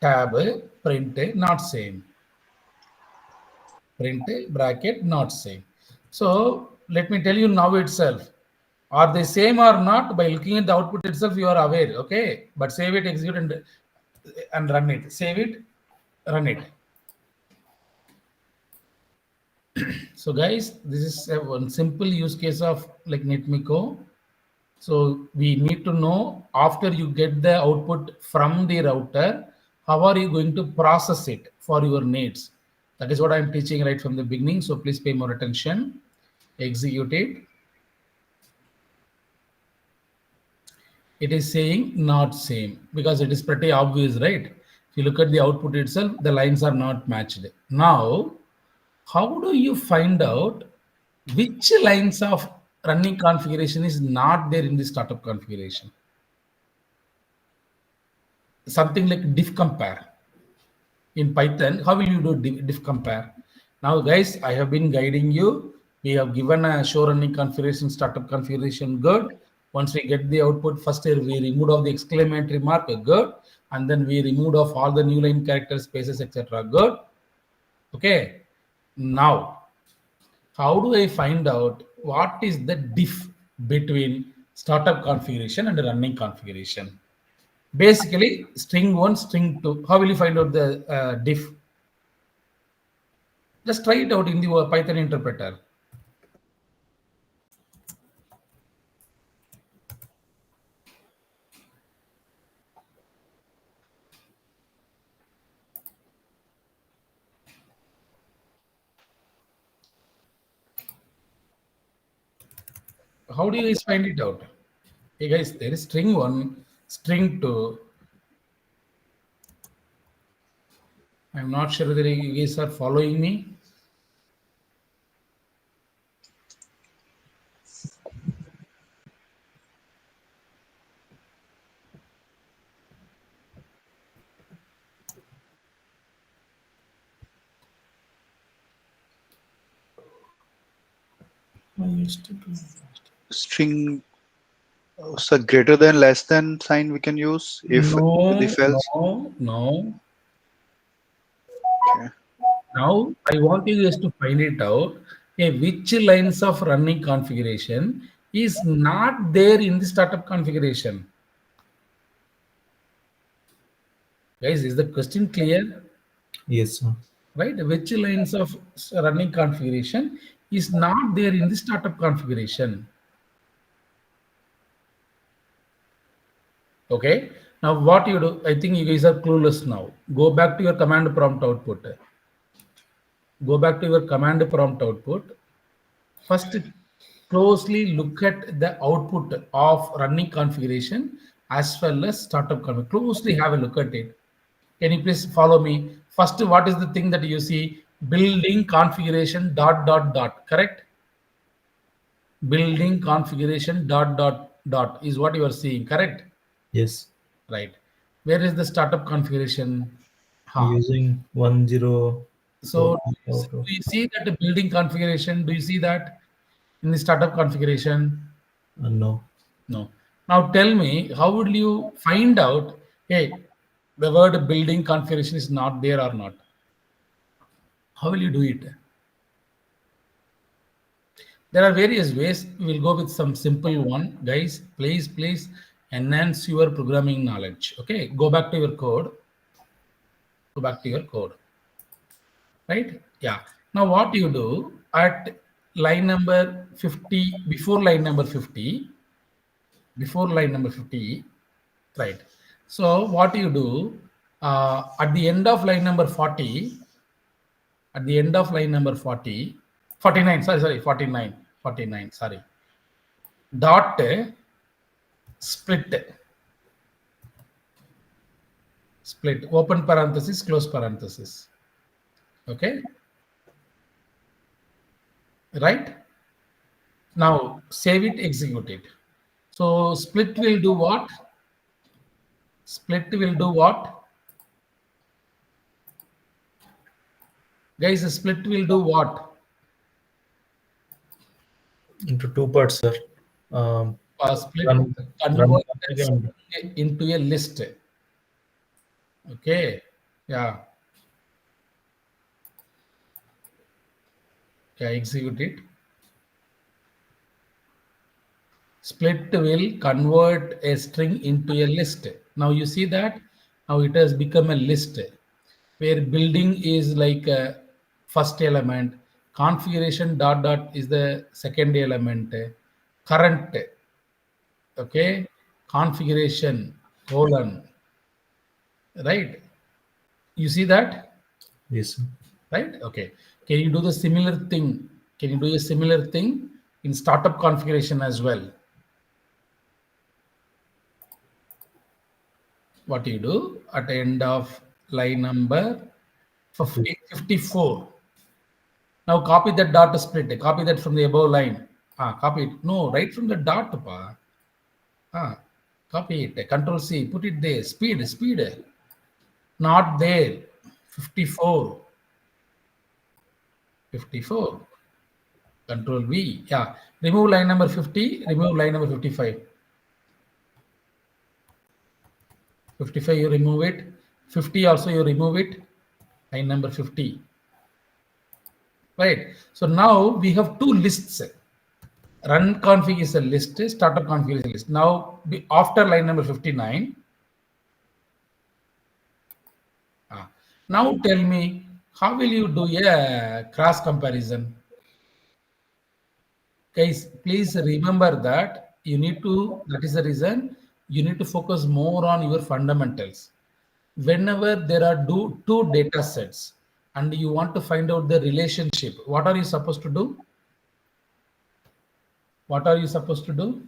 tab, print, not same. Print, bracket, not same. So let me tell you now itself. Are they same or not? By looking at the output itself, you are aware. Okay. But save it, execute, and run it. Save it, run it. So guys, this is one simple use case of like Netmiko. So we need to know after you get the output from the router, how are you going to process it for your needs? That is what I'm teaching right from the beginning. So please pay more attention. Execute it. It is saying not same because it is pretty obvious, right? If you look at the output itself, the lines are not matched. Now, how do you find out which lines of running configuration is not there in the startup configuration? Something like diff compare. In Python, how will you do diff compare? Now, guys, I have been guiding you. We have given a show running configuration, startup configuration, good. Once we get the output, first we remove off the exclamatory mark, good. And then we remove off all the new line characters, spaces, etc. Good. Okay. Now, how do I find out what is the diff between startup configuration and running configuration? Basically, string one, string two. How will you find out the diff? Just try it out in the Python interpreter. How do you guys find it out? Hey guys, there is string one, string two. I'm not sure whether you guys are following me. String, so greater than, less than sign we can use if else. No. Okay. Now I want you guys to find it out. Okay, which lines of running configuration is not there in the startup configuration? Guys, is the question clear? Yes, sir. Right? Which lines of running configuration is not there in the startup configuration? Okay. Now what you do, I think you guys are clueless now. Go back to your command prompt output. Go back to your command prompt output. First, closely look at the output of running configuration as well as startup configuration. Closely have a look at it. Can you please follow me? First, what is the thing that you see? Building configuration dot dot dot. Correct? Building configuration dot dot dot is what you are seeing. Correct? Yes. Right. Where is the startup configuration? Using 10. So do you see that the building configuration? Do you see that in the startup configuration? No. No. Now tell me, how would you find out, hey, the word building configuration is not there or not? How will you do it? There are various ways. We'll go with some simple one. Guys, please enhance your programming knowledge. Okay, go back to your code. Go back to your code. Right? Yeah. Now what you do at line number 50, before line number 50, right? So what you do at the end of line number 40, at the end of line number 40, 49, sorry, 49, sorry, dot split, open parenthesis, close parenthesis. Okay, right? Now save it, execute it. So split will do what? Split will do what? Guys, split will do what? Into two parts, sir. Split convert into a list. Okay. Yeah. Okay, execute it. Split will convert a string into a list. Now you see that now it has become a list where building is like a first element, configuration dot dot is the second element, current, okay, configuration colon, right? You see that, Yes, sir. right? Okay. Can you do the similar thing? Can you do a similar thing in startup configuration as well? What you do at the end of line number 54. Now copy that dot split. Copy that from the above line. Copy it. No, right from the dot. Pa. Copy it. Control C. Put it there. Speed. Speed. Not there. 54. 54. Control V. Yeah. Remove line number 50. Remove line number 55. 55 you remove it. 50 also you remove it. Line number 50. Right. So now we have two lists. Run config is a list, startup config is a list. Now, after line number 59, now tell me, how will you do a cross comparison? Guys, please remember that you need to, that is the reason, you need to focus more on your fundamentals. Whenever there are two data sets and you want to find out the relationship, what are you supposed to do? What are you supposed to do?